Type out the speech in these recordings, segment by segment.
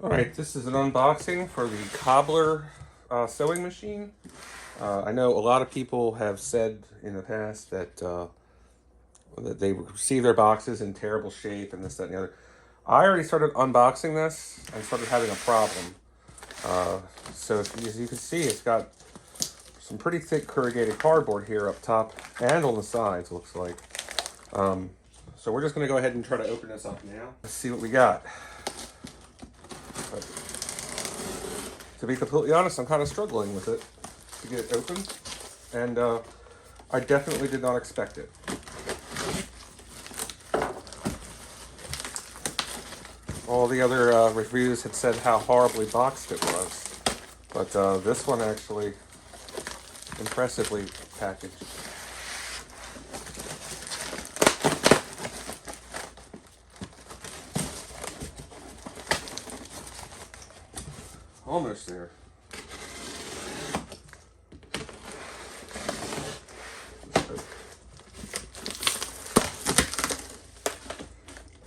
Alright, this is an unboxing for the Cobbler sewing machine. I know a lot of people have said in the past that they receive their boxes in terrible shape and this, that, and the other. I already started unboxing this and started having a problem. So as you can see, it's got some pretty thick corrugated cardboard here up top and on the sides, looks like. So we're just going to go ahead and try to open this up now. Let's see what we got. But to be completely honest, I'm kind of struggling with it to get it open, and I definitely did not expect it. All the other reviews had said how horribly boxed it was, but this one actually impressively packaged. Almost there.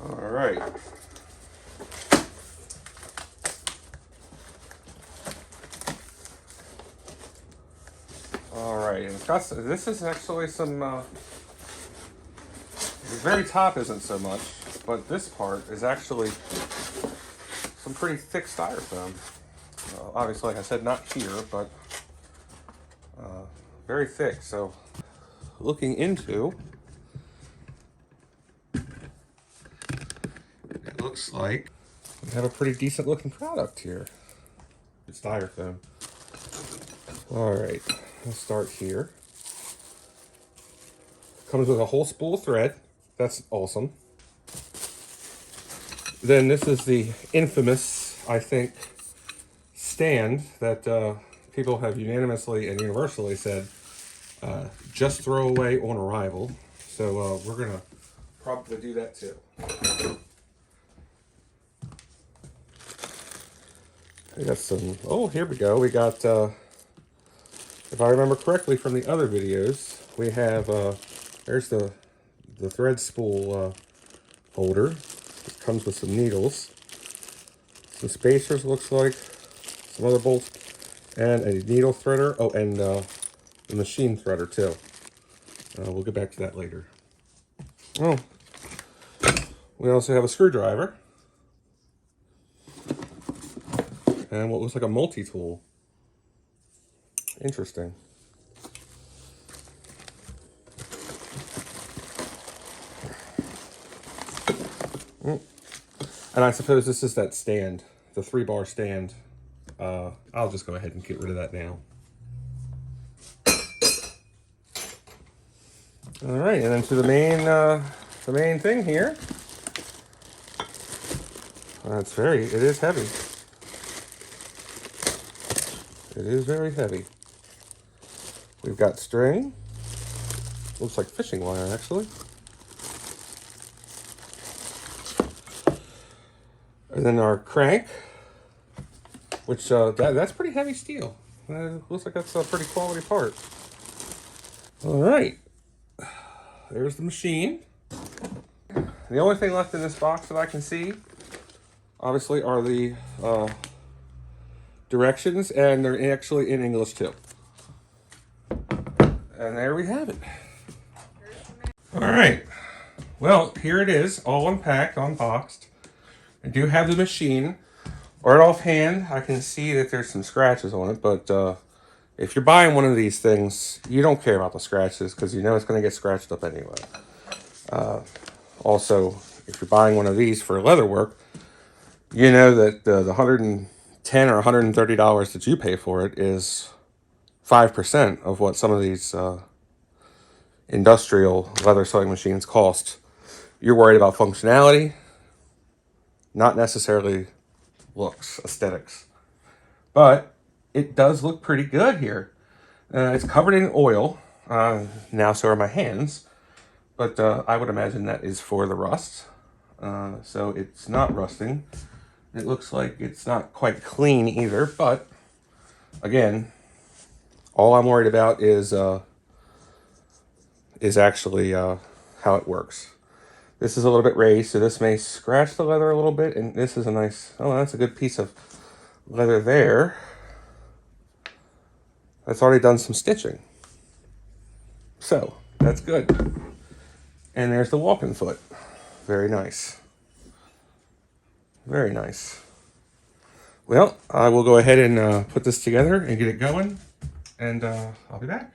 All right. All right, and this is actually some. The very top isn't so much, but this part is actually some pretty thick styrofoam. Obviously, like I said, not here, but very thick. So, looking into, it looks like we have a pretty decent looking product here. It's styrofoam. All right, let's start here. Comes with a whole spool of thread. That's awesome. Then this is the infamous, I think, stand that people have unanimously and universally said just throw away on arrival. So we're gonna probably do that too. We got some, oh, here we go. We got, if I remember correctly from the other videos, we have, there's the thread spool holder. It comes with some needles, some spacers, looks like, some other bolts, and a needle threader. Oh, and the machine threader too. We'll get back to that later. Oh, we also have a screwdriver and what looks like a multi-tool. Interesting. And I suppose this is that stand, the 3-bar stand. I'll just go ahead and get rid of that now. All right, and then to the main thing here. It is heavy. It is very heavy. We've got string. Looks like fishing wire, actually. And then our crank, which that's pretty heavy steel. Looks like that's a pretty quality part. All right, there's the machine. The only thing left in this box that I can see, obviously, are the directions, and they're actually in English too. And there we have it. All right, well, here it is, all unpacked, unboxed. I do have the machine. Right offhand, I can see that there's some scratches on it, but if you're buying one of these things, you don't care about the scratches because you know it's going to get scratched up anyway. Also, if you're buying one of these for leather work, you know that the $110 or $130 that you pay for it is 5% of what some of these industrial leather sewing machines cost. You're worried about functionality, not necessarily looks, aesthetics. But it does look pretty good here. It's covered in oil. Now so are my hands. But I would imagine that is for the rust. So it's not rusting. It looks like it's not quite clean either. But again, all I'm worried about is actually how it works. This is a little bit raised, so this may scratch the leather a little bit, and this is a nice, oh, that's a good piece of leather there. That's already done some stitching. So, that's good. And there's the walking foot. Very nice. Very nice. Well, I will go ahead and put this together and get it going, and I'll be back.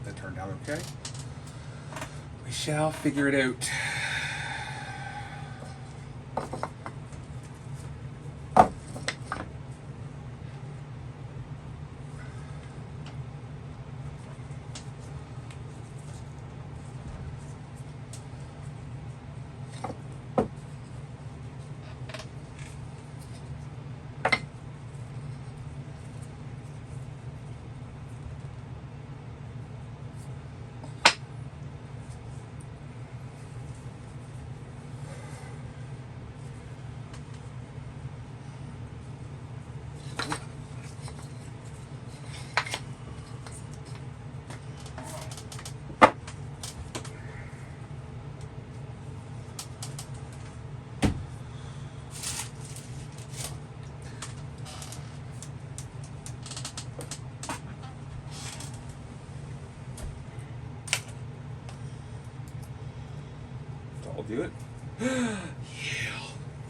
That turned out okay. We shall figure it out. I'll do it. Yeah.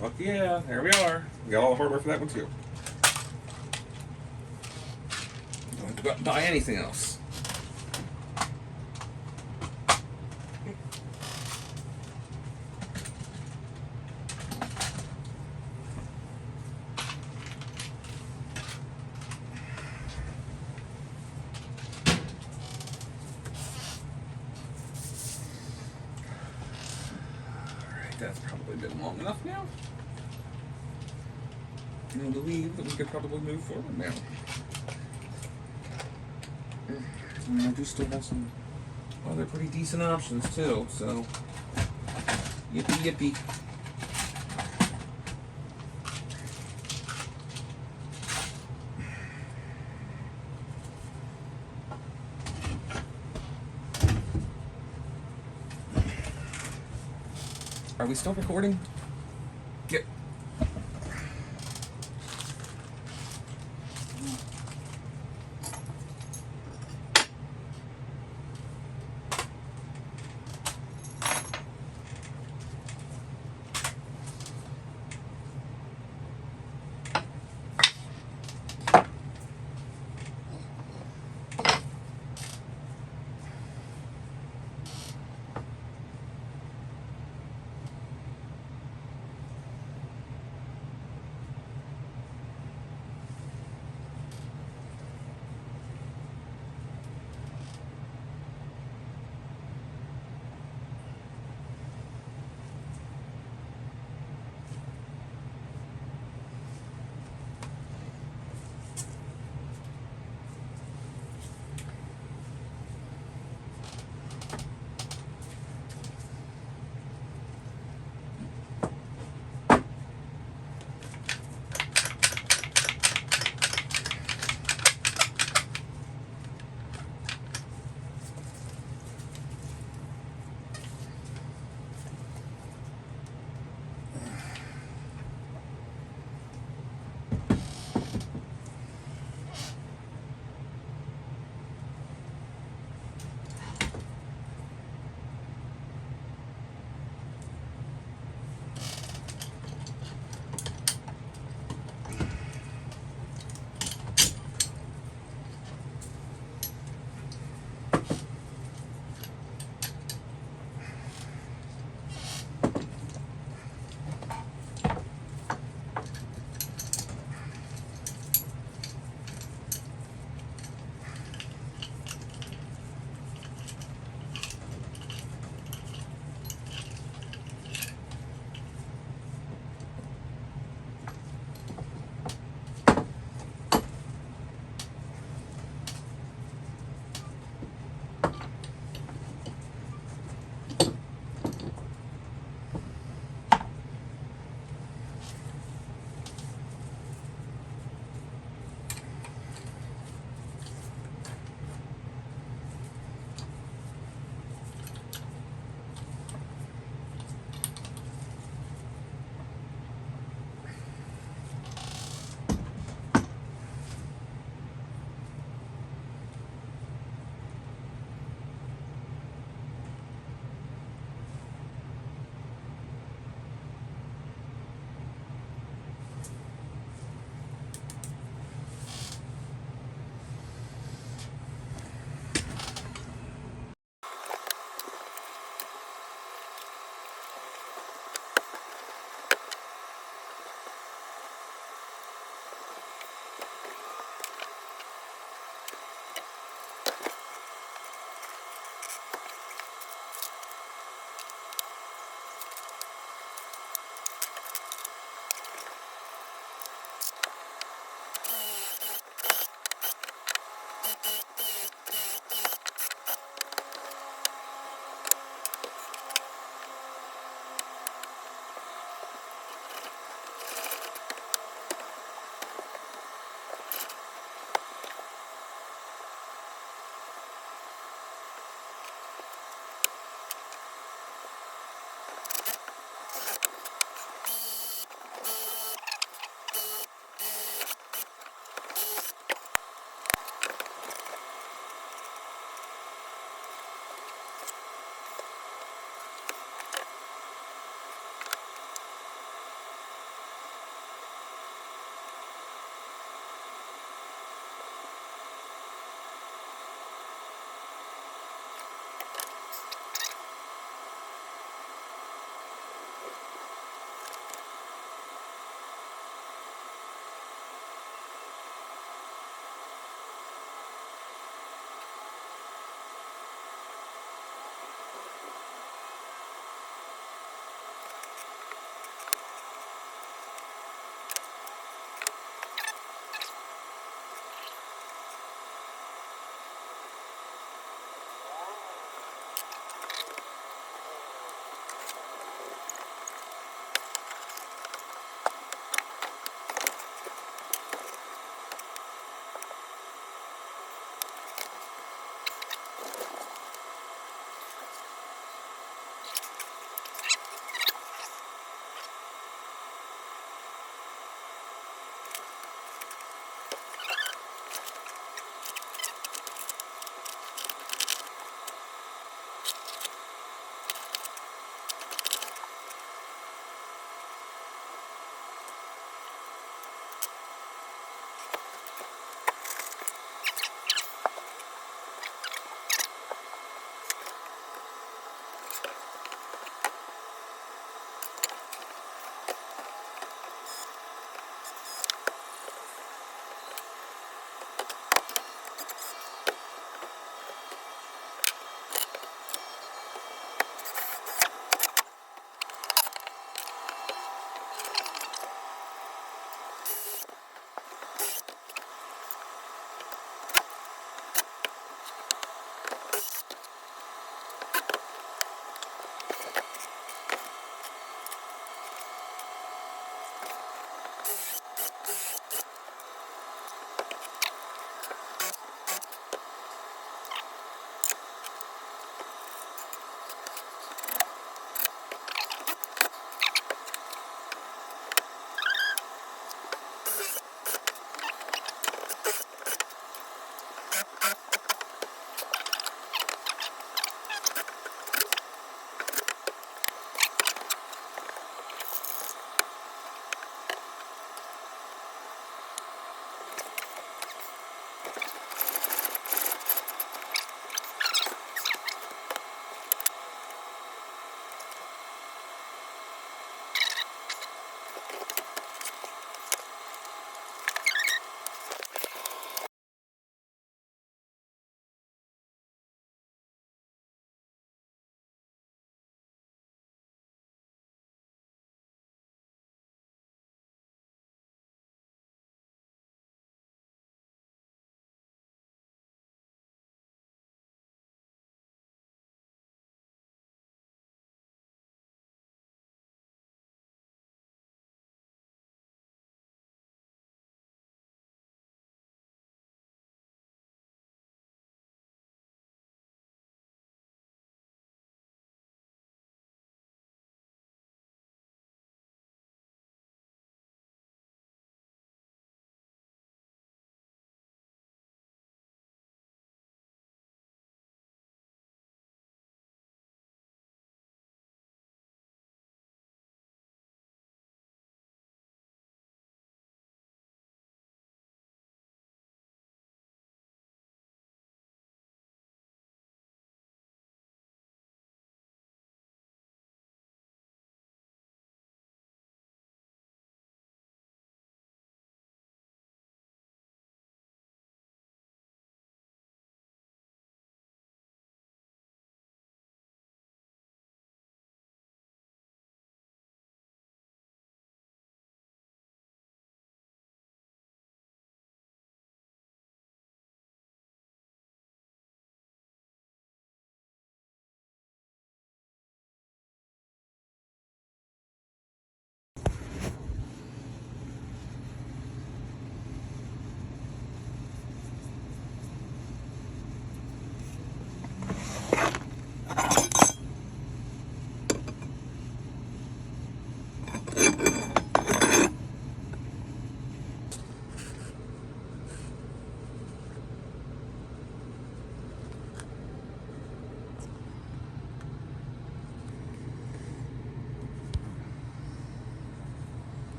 Fuck yeah. There we are. We got all the hardware for that one too. Don't have to go out and buy anything else. That's probably been long enough now. I believe that we could probably move forward now. I do still have some other pretty decent options too, so yippee yippee. Are we still recording? Get.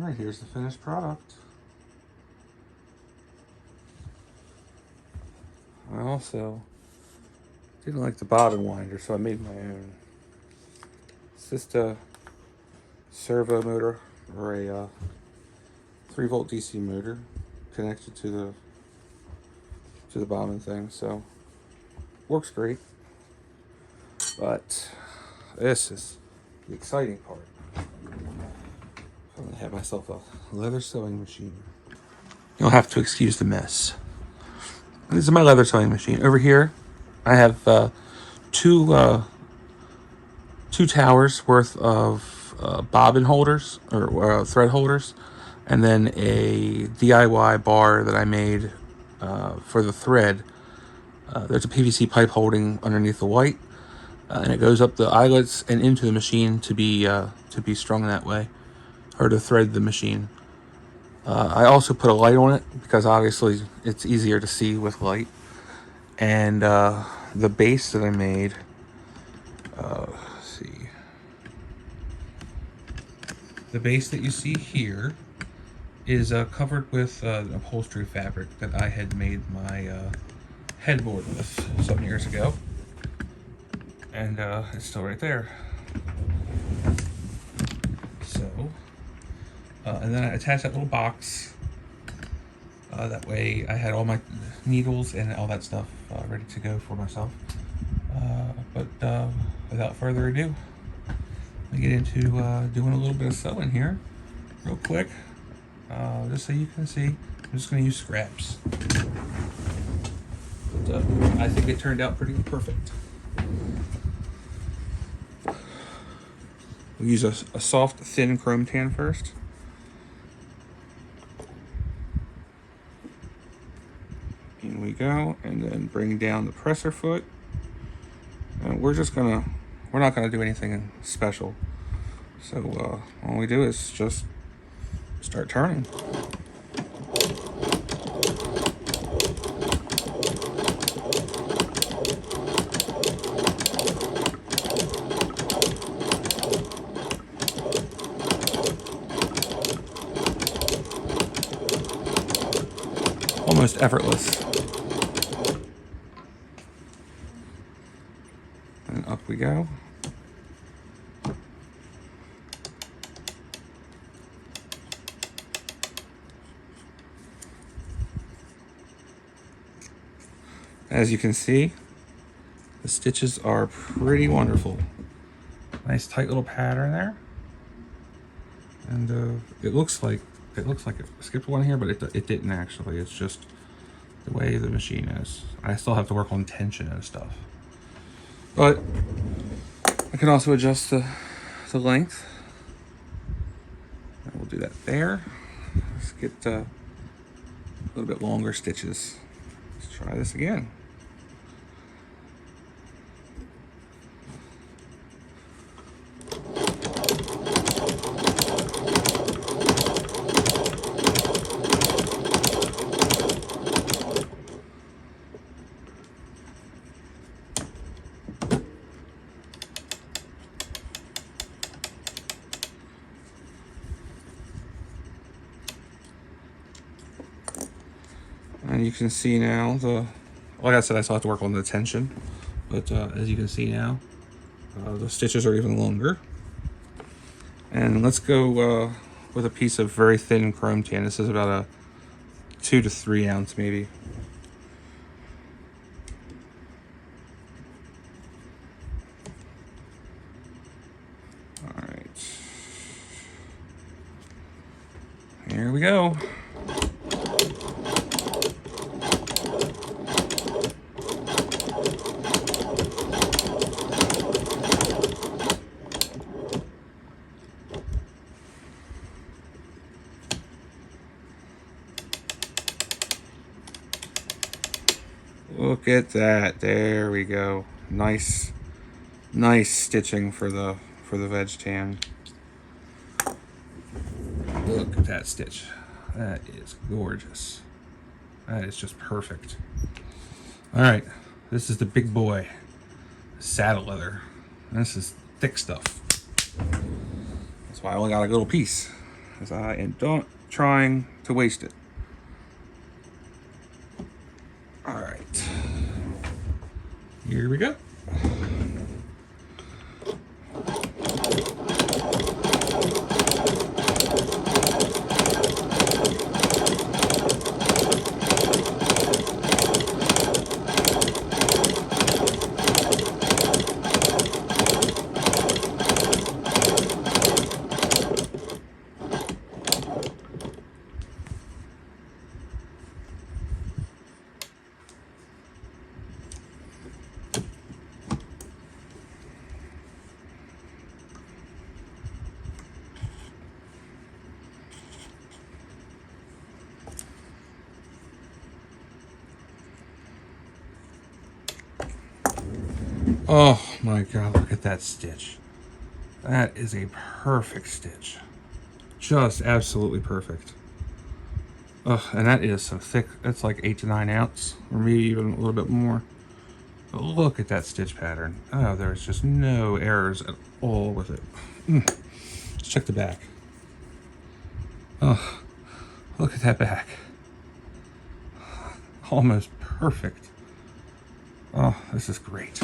Alright, here's the finished product. I also didn't like the bobbin winder, so I made my own. It's just a servo motor or a 3-volt DC motor connected to the bobbin thing, so works great. But this is the exciting part. I'm gonna have myself a leather sewing machine. You'll have to excuse the mess. This is my leather sewing machine. Over here, I have two towers worth of bobbin holders or thread holders, and then a DIY bar that I made for the thread. There's a PVC pipe holding underneath the white, and it goes up the eyelets and into the machine to be strung that way, or to thread the machine. I also put a light on it because obviously it's easier to see with light. And the base that I made, let's see, the base that you see here is covered with upholstery fabric that I had made my headboard with some years ago, and it's still right there. So, and then I attached that little box. That way I had all my needles and all that stuff ready to go for myself. But without further ado, let me get into doing a little bit of sewing here real quick. Just so you can see, I'm just going to use scraps. But, I think it turned out pretty perfect. We'll use a soft, thin chrome tan first. In we go, and then bring down the presser foot. And we're not gonna do anything special. So all we do is just start turning. Almost effortless. And up we go. As you can see, the stitches are pretty wonderful. Nice tight little pattern there. And it looks like it skipped one here, but it didn't actually. It's just the way the machine is. I still have to work on tension and stuff. But I can also adjust the length. And we'll do that there. Let's get a little bit longer stitches. Let's try this again. And you can see now, like I said, I still have to work on the tension, but as you can see now, the stitches are even longer. And let's go with a piece of very thin chrome tan. This is about a 2 to 3 ounce maybe. All right, here we go. Look at that. There we go. Nice stitching for the veg tan. Look at that stitch. That is gorgeous. That is just perfect. All right, this is the big boy, saddle leather. This is thick stuff. That's why I only got a little piece. as I am trying to waste it. All right, here we go. Oh my God, look at that stitch. That is a perfect stitch. Just absolutely perfect. Oh, and that is so thick. That's like 8 to 9 ounce, or maybe even a little bit more. But look at that stitch pattern. Oh, there's just no errors at all with it. Let's check the back. Oh, look at that back. Almost perfect. Oh, this is great.